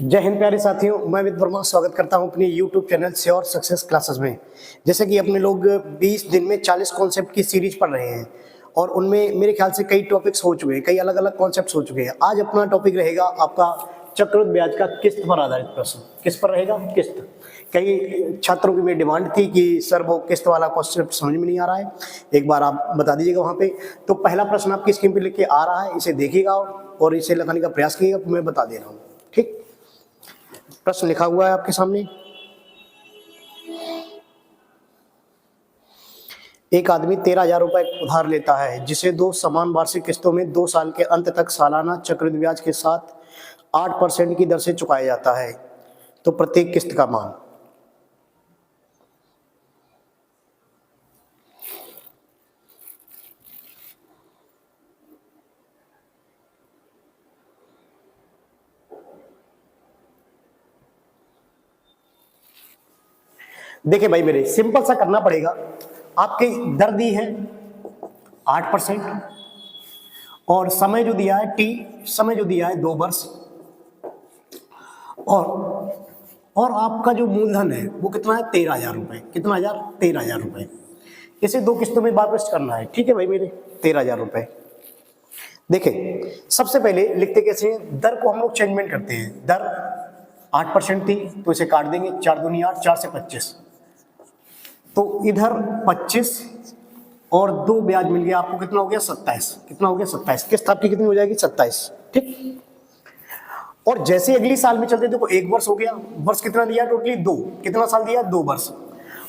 जय हिंद प्यारे साथियों, मैं विद वर्मा स्वागत करता हूं अपने YouTube channel sure success classes में। जैसे कि अपने लोग 20 दिन में 40 कॉन्सेप्ट की सीरीज पढ़ रहे हैं और उनमें मेरे ख्याल से कई टॉपिक्स हो चुके हैं, कई अलग अलग कॉन्सेप्ट्स हो चुके हैं। आज अपना टॉपिक रहेगा आपका चक्रवृद्धि ब्याज का किस्त पर आधारित प्रश्न। किस पर रहेगा? किस्त। कई छात्रों की मेरी डिमांड थी कि सर वो किस्त वाला कॉन्सेप्ट समझ में नहीं आ रहा है, एक बार आप बता दीजिएगा वहाँ पे। तो पहला प्रश्न आपकी स्क्रीन पे लिख के आ रहा है, इसे देखिएगा और इसे लगाने का प्रयास कीजिएगा। मैं बता दे रहा हूँ, ठीक। प्रश्न लिखा हुआ है आपके सामने। एक आदमी 13,000 रुपए उधार लेता है, जिसे दो समान वार्षिक किस्तों में 2 साल के अंत तक सालाना चक्रवृद्धि ब्याज के साथ 8% की दर से चुकाया जाता है। तो प्रत्येक किस्त का मान। देखिए भाई मेरे, सिंपल सा करना पड़ेगा। आपकी दर दी है 8% और समय जो दिया है समय जो दिया है 2 वर्ष, और आपका जो मूलधन है वो कितना है? 13,000 रुपए। कितना हजार? 13,000 रुपए। इसे 2 किस्तों में वापस करना है, ठीक है भाई मेरे। 13,000 रुपए। देखिए सबसे पहले लिखते कैसे हैं? दर को हम लोग चेंजमेंट करते हैं। दर 8% थी तो इसे काट देंगे, 4 दूनी 8, 4 से 25, तो इधर 25 और 2 ब्याज मिल गया आपको। कितना हो गया? 27। कितना हो गया? 27। किस्त आपकी कितनी हो जाएगी? 27, ठीक। और जैसे अगली साल में चलते देखो, 1 वर्ष हो गया। वर्ष कितना दिया? टोटली 2। कितना साल दिया? 2 वर्ष।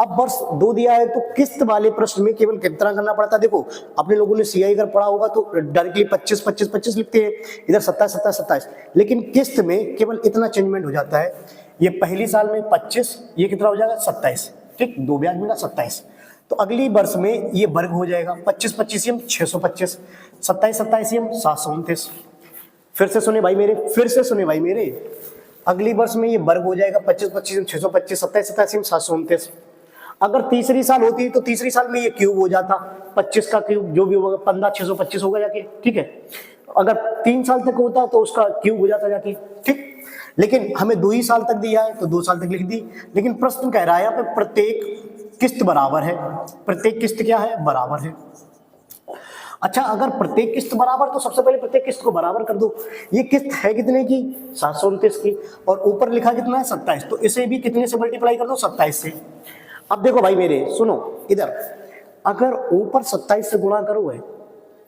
अब वर्ष 2 दिया है तो किस्त वाले प्रश्न में केवल कितना करना पड़ता है? देखो अपने लोगों ने सीआई अगर पढ़ा होगा तो डायरेक्टली 25 25 25 लिखते हैं, इधर 27 27 27। लेकिन किस्त में केवल इतना चेंजमेंट हो जाता है। ये पहली साल में 25, ये कितना हो जाएगा? 27, ठीक। 2 ब्याज मिला 27। तो अगली वर्ष में ये वर्ग हो जाएगा। 25 25 625, 27 27 729। फिर से सुने भाई मेरे, फिर से सुने भाई मेरे। अगली वर्ष में ये वर्ग हो जाएगा। 25 25 625, 27 27 729। अगर तीसरी साल होती तो तीसरी साल में ये क्यूब हो जाता। 25 का क्यूब जो भी होगा 15 625 होगा जाके, ठीक है। अगर 3 साल तक होता तो उसका क्यूब हो जाता जाके, ठीक। लेकिन हमें 2 ही साल तक दिया है तो 2 साल तक लिख दी। लेकिन प्रश्न कह रहा है यहाँ पे प्रत्येक किस्त बराबर है। प्रत्येक किस्त क्या है? बराबर है। अच्छा, अगर प्रत्येक किस्त बराबर तो सबसे पहले प्रत्येक किस्त को बराबर कर दो। ये किस्त है कितने की? 729 की, और ऊपर लिखा कितना है? 27। तो इसे भी कितने से मल्टीप्लाई कर दो? 27 से। अब देखो भाई मेरे, सुनो इधर, अगर ऊपर 27 से गुणा करोगे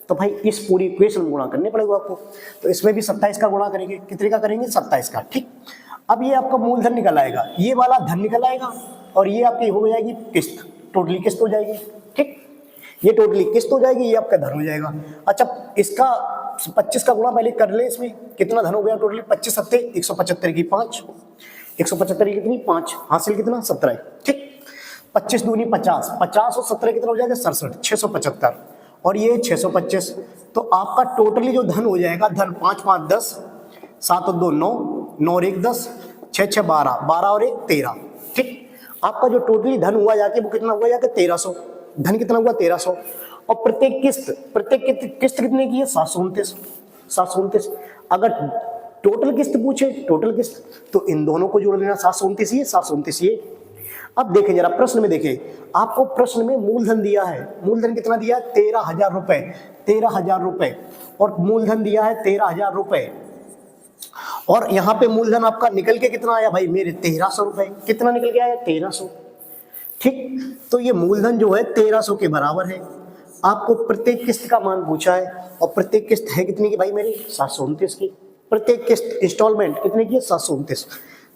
तो भाई इस पूरी इक्वेशन में गुणा करने पड़ेगा आपको। तो इसमें भी 27 का गुणा करेंगे। कितने का करेंगे? 27 का, ठीक। अब ये आपका मूलधन निकल आएगा, ये वाला धन निकल आएगा, और ये आपकी हो जाएगी किस्त। टोटली किस्त हो जाएगी, ठीक। ये टोटली किस्त हो जाएगी, ये आपका धन हो जाएगा। अच्छा, इसका 25 का गुणा पहले कर ले। इसमें कितना धन हो गया टोटली? 25 सत्ते 175 की 5, 175 की कितनी? 5, हासिल कितना? 17, ठीक। 25 दूनी 50, 50 और 17 कितना हो जाएगा? 67, 675, और ये 625। तो आपका टोटली जो धन हो जाएगा, धन 5 5 10, 7 और 2 9, 9 और 1 10, 6 6 12, 12 और 1 13, ठीक। आपका जो टोटली धन हुआ जाके वो कितना हुआ जाके? 1300। धन कितना हुआ? 1300। और प्रत्येक किस्त कितने की है? 729। 729। अगर टोटल किस्त पूछे, टोटल किस्त, तो इन दोनों को जोड़ लेना। 729 ये, 729 ये। अब देखें जरा प्रश्न में, देखें आपको प्रश्न में मूलधन दिया है। मूलधन कितना दिया है? 13,000 रुपए। 13,000 रुपए, और मूलधन दिया है 13,000 रुपए। और यहां पे मूलधन आपका निकल के कितना आया भाई मेरे? 1300 रुपए। कितना निकल के आया? 1300, ठीक। तो ये मूलधन जो है 1300 के बराबर है। आपको प्रत्येक किस्त का मान पूछा है, और प्रत्येक किस्त है कितनी की भाई मेरी? 729 की। प्रत्येक किस्त इंस्टॉलमेंट कितने की है? 729।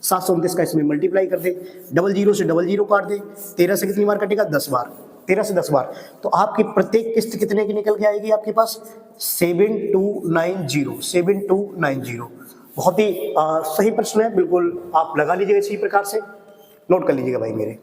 729 का इसमें मल्टीप्लाई कर दे, 00 से 00 काट दे। 13 से कितनी बार कटेगा? 10 बार। 13 से 10 बार। तो आपकी प्रत्येक किस्त कितने की निकल के आएगी आपके पास? 7290। 7290। बहुत ही सही प्रश्न है, बिल्कुल आप लगा लीजिएगा इसी प्रकार से। नोट कर लीजिएगा भाई मेरे।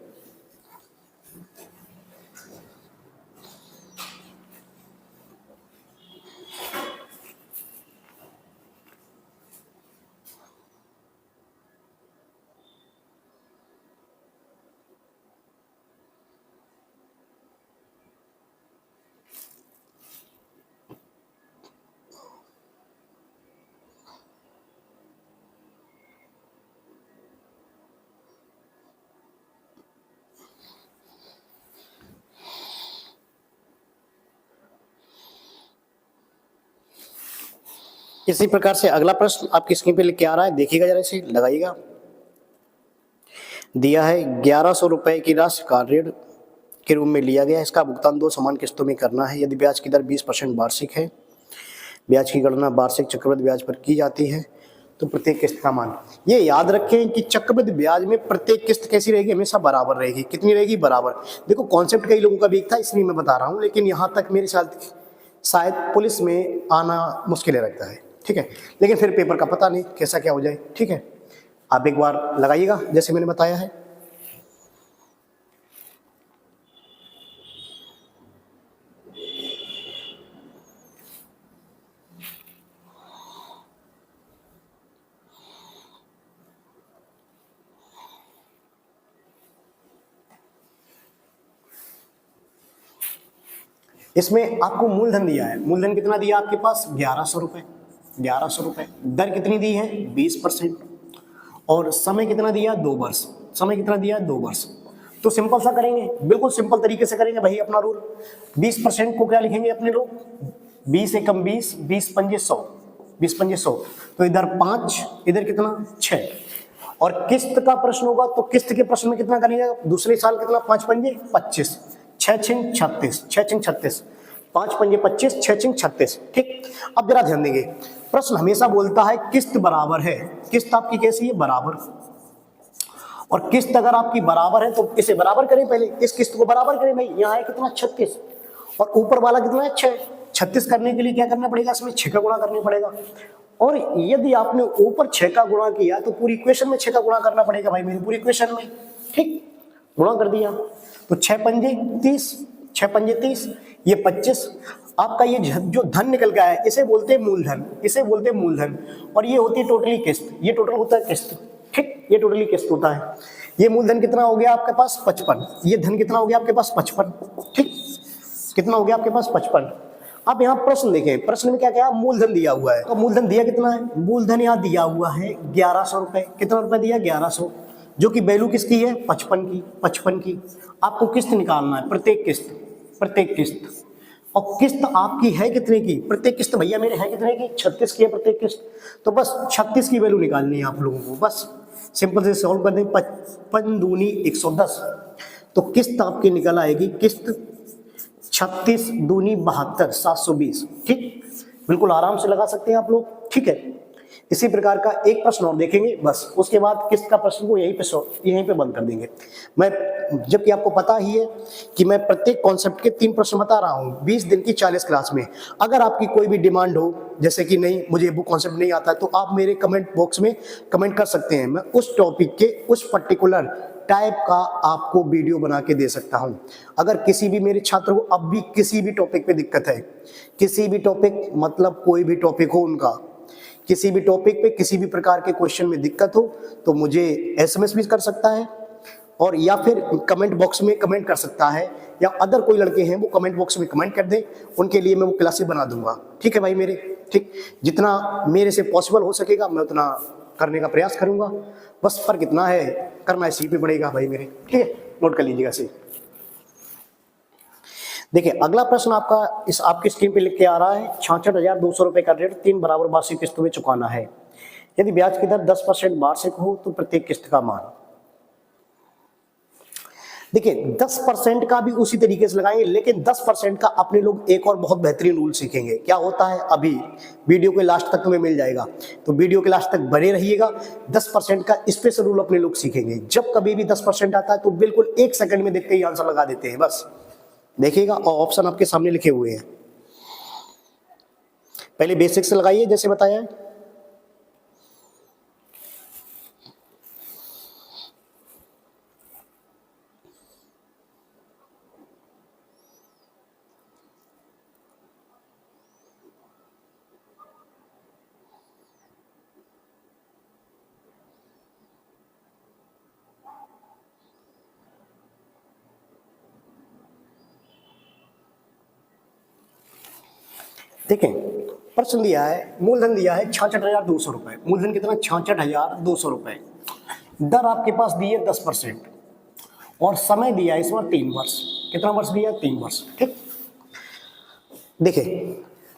इसी प्रकार से अगला प्रश्न आपकी स्क्रीन पे लिख के आ रहा है, देखिएगा जरा इसे, लगाइएगा। दिया है 1100 रुपए की राशि कार ऋण के रूप में लिया गया, इसका भुगतान 2 समान किस्तों में करना है। यदि ब्याज की दर 20% वार्षिक है, ब्याज की गणना वार्षिक चक्रवृद्धि ब्याज पर की जाती है, तो प्रत्येक किस्त का मान। ये याद रखें कि चक्रवृद्धि ब्याज में प्रत्येक किस्त कैसी रहेगी, हमेशा बराबर रहेगी। कितनी रहेगी? बराबर। देखो कॉन्सेप्ट कई लोगों का भी था, इसलिए मैं बता रहा हूँ, लेकिन यहाँ तक मेरे साथ शायद पुलिस में आना मुश्किल लगता है, ठीक है, लेकिन फिर पेपर का पता नहीं कैसा क्या हो जाए, ठीक है। आप एक बार लगाइएगा जैसे मैंने बताया है। इसमें आपको मूलधन दिया है, मूलधन कितना दिया आपके पास? 1100 रुपए। 1100 रुपए। दर कितनी दी है? 20%। और समय कितना दिया? 2 वर्ष। समय कितना दिया? 2 वर्ष। तो सिंपल सा करेंगे, बिल्कुल सिंपल तरीके से करेंगे भाई अपना रूल। 20% को क्या लिखेंगे अपने लोग? 20 एकम 20, 20 पंजे 100, 20 पंजे 100। तो इधर 5, इधर कितना? 6। और किस्त का प्रश्न होगा तो किस्त के प्रश्न में कितना करेंगे? दूसरे साल कितना? 5 पंजे 25, 6 छिंग 36, 6 छिंग 36, 5 पंजे 25, 6 छिंग 36। ठीक, अब जरा ध्यान देंगे, प्रश्न हमेशा बोलता है किस्त बराबर है। किस्त आपकी कैसी है? बराबर। और किस्त अगर आपकी बराबर है तो इसे बराबर करें, पहले इस किस्त को बराबर करें भाई। यहाँ है कितना? 36, और ऊपर वाला कितना है? 6। 36 करने के लिए क्या करना पड़ेगा? इसमें 6 का गुणा करना पड़ेगा। और यदि आपने ऊपर 6 का गुणा किया तो पूरी इक्वेशन में 6 का गुणा करना पड़ेगा भाई, मेरी पूरी इक्वेशन में। ठीक, गुणा कर दिया तो 6 पंजे 30, 6 पंजे 30, ये 25। आपका ये जो धन निकल गया है इसे बोलते हैं मूलधन, इसे बोलते हैं मूलधन। और ये होती है टोटली किस्त, ये टोटल होता है किस्त। ठीक, ये टोटली किस्त होता है। ये मूलधन कितना हो गया आपके पास? 55। ये धन कितना हो गया आपके पास? 55। ठीक, कितना हो गया आपके पास? 55। अब यहाँ प्रश्न देखें, प्रश्न में क्या क्या? मूलधन दिया हुआ है। तो मूलधन दिया कितना है? मूलधन यहाँ दिया हुआ है 1100 रुपए। कितना रुपए दिया? 1100, जो कि वैल्यू किसकी है? 55 की। 55 की आपको किस्त निकालना है, प्रत्येक किस्त, प्रत्येक किस्त। और किस्त आपकी है कितने की? प्रत्येक किस्त भैया मेरे है कितने की? 36 की है प्रत्येक किस्त। तो बस 36 की वैल्यू निकालनी है आप लोगों को, बस सिंपल से सॉल्व कर दें। 55 दूनी 110, तो किस्त आपकी निकल आएगी, किस्त 36 दूनी 72, 720। ठीक, बिल्कुल आराम से लगा सकते हैं आप लोग। ठीक है, इसी प्रकार का एक प्रश्न और देखेंगे, बस उसके बाद किस्त का प्रश्न को यहीं पे बंद कर देंगे। मैं जबकि आपको पता ही है कि मैं प्रत्येक कॉन्सेप्ट के 3 प्रश्न बता रहा हूँ 20 दिन की 40 क्लास में। अगर आपकी कोई भी डिमांड हो, जैसे कि नहीं मुझे वो कॉन्सेप्ट नहीं आता, तो आप मेरे कमेंट बॉक्स में कमेंट कर सकते हैं। मैं उस टॉपिक के उस पर्टिकुलर टाइप का आपको वीडियो बना के दे सकता हूं। अगर किसी भी मेरे छात्र को अब भी किसी भी टॉपिक पे दिक्कत है, किसी भी टॉपिक मतलब कोई भी टॉपिक हो उनका, किसी भी टॉपिक पे किसी भी प्रकार के क्वेश्चन में दिक्कत हो, तो मुझे एसएमएस भी कर सकता है, और या फिर कमेंट बॉक्स में कमेंट कर सकता है, या अदर कोई लड़के हैं वो कमेंट बॉक्स में कमेंट कर दें, उनके लिए मैं वो क्लासेस बना दूंगा। ठीक है भाई मेरे, ठीक, जितना मेरे से पॉसिबल हो सकेगा मैं उतना करने का प्रयास करूंगा। बस फर्क इतना है, करना इसी पे पड़ेगा भाई मेरे। ठीक है, नोट कर लीजिएगा इसे। देखिए अगला प्रश्न आपका इस आपकी स्क्रीन पे लिख के आ रहा है, 66,200 रुपए का ऋण 3 बराबर वार्षिक किस्तों में चुकाना है। यदि ब्याज की दर 10% वार्षिक हो तो प्रत्येक किस्त का मान। देखिए 10% का भी उसी तरीके से लगाएंगे, लेकिन 10% का अपने लोग एक और बहुत बेहतरीन रूल सीखेंगे। क्या होता है? अभी वीडियो के लास्ट तक तुम्हें मिल जाएगा, तो वीडियो के लास्ट तक बने रहिएगा। 10% का स्पेशल रूल अपने लोग सीखेंगे। जब कभी भी 10% आता है तो बिल्कुल 1 सेकंड में देखते ही आंसर लगा देते हैं, बस देखिएगा। और ऑप्शन आपके सामने लिखे हुए हैं, पहले बेसिक से लगाइए जैसे बताया है। देखें प्रश्न दिया है, मूलधन दिया है 66,200 रुपए। मूलधन कितना? 66,200 रुपए। दर आपके पास दी है 10%, और समय दिया है इस बार 3 वर्ष। कितना वर्ष दिया? 3 वर्ष। ठीक, देखिए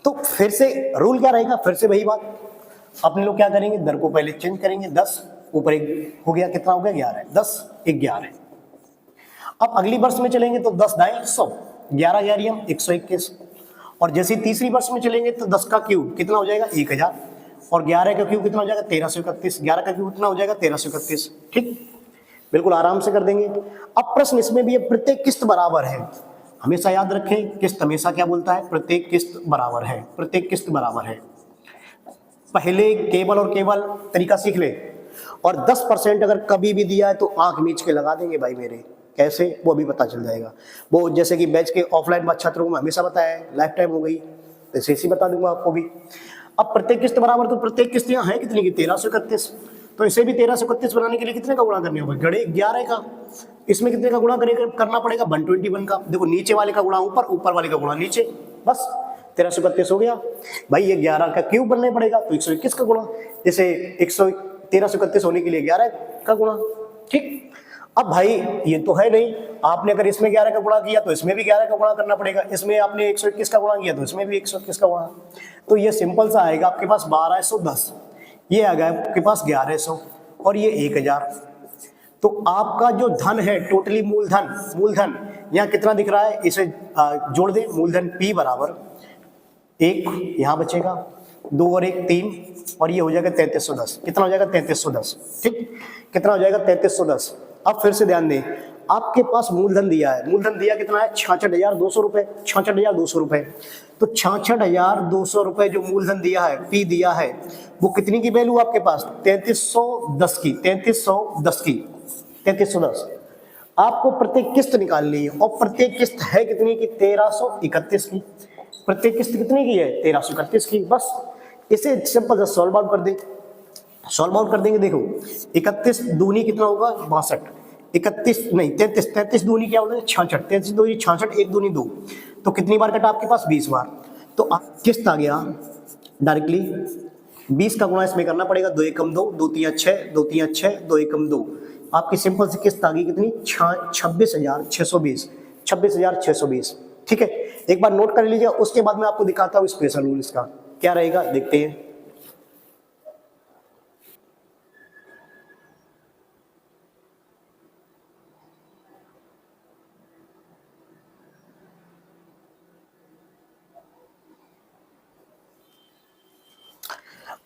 तो फिर से रूल क्या रहेगा, फिर से वही बात, अपने लोग क्या करेंगे, दर को पहले चेंज करेंगे, 10 ऊपर एक हो गया, कितना हो गया 11, 10 11। अब अगली वर्ष में चलेंगे तो 10 दाएं 100, 11 11 121। और जैसे तीसरी वर्ष में चलेंगे तो 10 का क्यूब कितना हो जाएगा 1000, और 11 का क्यूब कितना हो जाएगा 1331, 11 का क्यूब कितना हो जाएगा 1331। ठीक, बिल्कुल आराम से कर देंगे। अब प्रश्न इसमें भी है, प्रत्येक किस्त बराबर है, हमेशा याद रखें, किस्त हमेशा क्या बोलता है, प्रत्येक किस्त बराबर है, प्रत्येक किस्त बराबर है। पहले केवल और केवल तरीका सीख ले, और 10% अगर कभी भी दिया है तो आंख मीच के लगा देंगे भाई मेरे, कैसे वो भी पता चल जाएगा। वो जैसे कि बैच के ऑफलाइन छात्रों को हमेशा बताया है, लाइफ टाइम हो गई, ऐसे ही बता दूंगा आपको भी। अब प्रत्येक किस्त बराबर, तो प्रत्येक किस्त यहाँ है कितनी की 1331, तो इसे भी 1331 बनाने के लिए कितने का गुणा करने होगा, गड़े 11 का, इसमें कितने का गुणा करना पड़ेगा 121 का। देखो नीचे वाले का गुणा ऊपर, ऊपर वाले का गुणा नीचे, बस 1331 हो गया भाई। ये 11 का क्यूब बनना पड़ेगा तो 121 का गुणा, जैसे 1331 होने के लिए 11 का गुणा। ठीक, अब भाई ये तो है नहीं, आपने अगर इसमें 11 का गुणा किया तो इसमें भी 11 का गुणा करना पड़ेगा, इसमें आपने 121 का गुणा किया तो इसमें भी 121 का गुणा, तो ये सिंपल सा आएगा आपके पास 1210, ये आ गया आपके पास 1100, और ये 1000। तो आपका जो धन है टोटली मूलधन यहाँ कितना दिख रहा है, इसे जोड़ दे, मूलधन P बराबर 1 यहाँ बचेगा, 2 और 1 3, और ये हो जाएगा 3310। कितना हो जाएगा 3310। ठीक, कितना हो जाएगा 3310। अब फिर से ध्यान दें, आपके पास मूलधन दिया है, मूलधन दिया कितना है 66,200 रुपए, 66,200 रुपए। तो 66,200 रुपए जो मूलधन दिया है, P दिया है, वो कितनी की वैल्यू आपके पास 3310 की, 3310 की, 3310। आपको प्रत्येक किस्त निकालनी है, और प्रत्येक किस्त है कितनी की 1331 की, प्रत्येक किस्त कितनी की है 1331 की। बस इसे सिंपल से सॉल्व आउट कर दे, सॉल्व आउट कर देंगे। देखो 31 दूनी कितना होगा 62, 31 नहीं 33 दूनी क्या होगा 66, 33 दूनी 66, 1 दूनी 2, तो कितनी बार कटा आपके पास 20 बार। तो किस्त आ गया डायरेक्टली 20 का गुणा इसमें करना पड़ेगा, 2 एकम 2, 2 3 6, 2 3 6, 2 एकम 2, आपकी सिंपल सी किस्त आ गई कितनी 26,620, 26,620। ठीक है, एक बार नोट कर लीजिए, उसके बाद मैं आपको दिखाता हूँ स्पेशल रूल इसका क्या रहेगा, देखते हैं।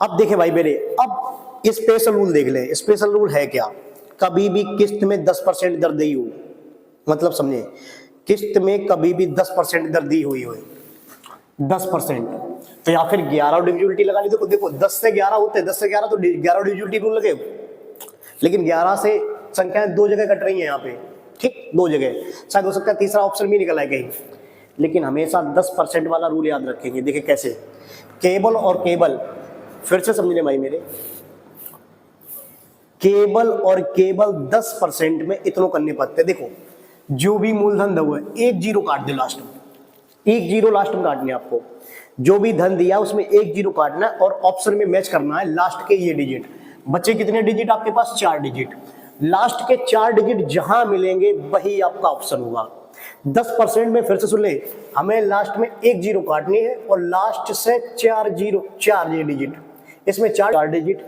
अब देखे भाई मेरे, अब स्पेशल रूल देख ले। स्पेशल रूल है क्या, कभी भी किस्त में 10% दर दी हो, मतलब समझे, किस्त में कभी भी 10% दर दी हुई हो, 10%, तो या फिर 11 डिविजिबिलिटी लगा ली। देखो 10 से 11 होते हैं, 10 से 11 तो 11 डिविजिबिलिटी रूल लगे, लेकिन 11 से संख्याएं 2 जगह कट रही हैं यहाँ पे। ठीक, 2 जगह, शायद हो सकता है तीसरा ऑप्शन भी निकल आए कहीं, लेकिन हमेशा 10% वाला रूल याद रखेंगे। देखिए कैसे, केवल और केवल, फिर से समझने भाई मेरे, केवल और केवल 10% में इतना करने पड़ते। देखो जो भी मूलधन हुआ है, एक जीरो काट दे लास्ट में, एक जीरो लास्ट में काटने आपको, जो भी धन दिया उसमें एक जीरो काटना है, और ऑप्शन में मैच करना है लास्ट के ये डिजिट। बच्चे कितने डिजिट आपके पास 4 डिजिट, लास्ट के 4 डिजिट जहां मिलेंगे वही आपका ऑप्शन होगा। 10% में फिर से सुन ले, हमें लास्ट में एक जीरो काटनी है, और लास्ट से 4 जीरो, 4 ये डिजिट, इसमें 4 डिजिट,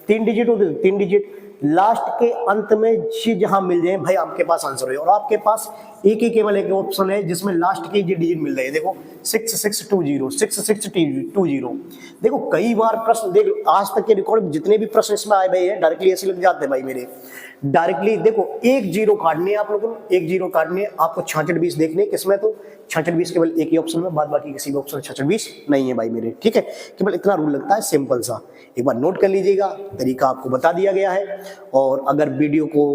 3 डिजिट होते 3 डिजिट, लास्ट के अंत में जहां मिल जाए भाई आपके पास आंसर है। और आपके पास एक ही केवल एक ऑप्शन है जिसमें लास्ट की डिजिट मिल रही है, देखो 6620, 6620। देखो कई बार प्रश्न देख, आज तक के रिकॉर्ड जितने भी प्रश्न इसमें आए भाई है डायरेक्टली ऐसे लग जाते हैं भाई मेरे। डायरेक्टली देखो एक जीरो काटने आप लोगों को, एक जीरो काटने आपको 6620 देखने, किसमें तो 6620 केवल एक ही ऑप्शन में, बाद बाकी किसी भी ऑप्शन 6620 नहीं है भाई मेरे। ठीक है, केवल इतना रूल लगता है सिंपल सा, एक बार नोट कर लीजिएगा, तरीका आपको बता दिया गया है। और अगर वीडियो को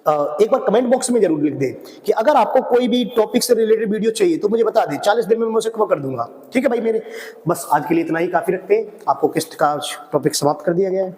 एक बार कमेंट बॉक्स में जरूर लिख दे कि अगर आपको कोई भी टॉपिक से रिलेटेड वीडियो चाहिए तो मुझे बता दे, 40 दिन में मैं उसे कवर कर दूंगा। ठीक है भाई मेरे, बस आज के लिए इतना ही काफी रखते हैं, आपको किस्त का टॉपिक समाप्त कर दिया गया है।